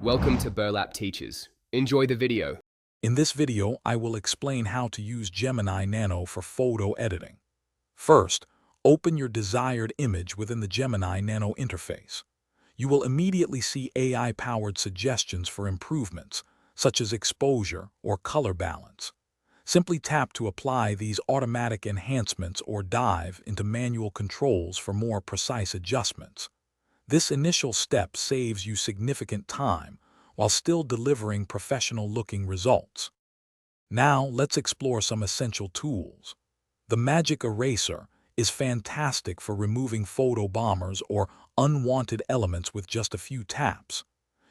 Welcome to Burlap Teachers. Enjoy the video. In this video, I will explain how to use Gemini Nano for photo editing. First, open your desired image within the Gemini Nano interface. You will immediately see AI-powered suggestions for improvements, such as exposure or color balance. Simply tap to apply these automatic enhancements or dive into manual controls for more precise adjustments. This initial step saves you significant time while still delivering professional-looking results. Now, let's explore some essential tools. The Magic Eraser is fantastic for removing photo bombers or unwanted elements with just a few taps.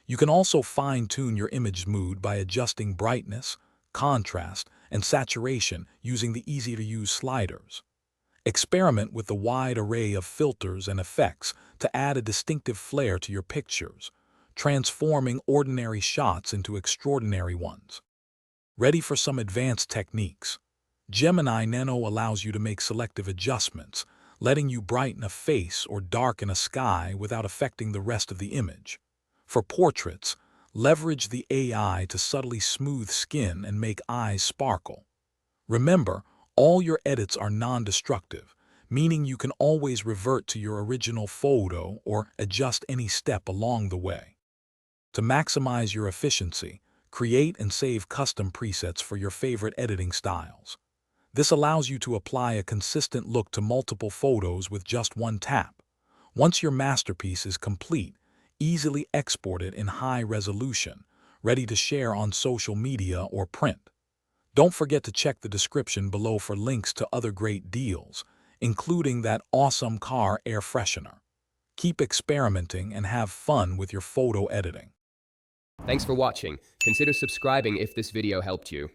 You can also fine-tune your image mood by adjusting brightness, contrast, and saturation using the easy-to-use sliders. Experiment with the wide array of filters and effects to add a distinctive flair to your pictures, transforming ordinary shots into extraordinary ones. Ready for some advanced techniques? Gemini Nano allows you to make selective adjustments, letting you brighten a face or darken a sky without affecting the rest of the image. For portraits, leverage the AI to subtly smooth skin and make eyes sparkle. Remember, all your edits are non-destructive, meaning you can always revert to your original photo or adjust any step along the way. To maximize your efficiency, create and save custom presets for your favorite editing styles. This allows you to apply a consistent look to multiple photos with just one tap. Once your masterpiece is complete, easily export it in high resolution, ready to share on social media or print. Don't forget to check the description below for links to other great deals, including that awesome car air freshener. Keep experimenting and have fun with your photo editing. Thanks for watching. Consider subscribing if this video helped you.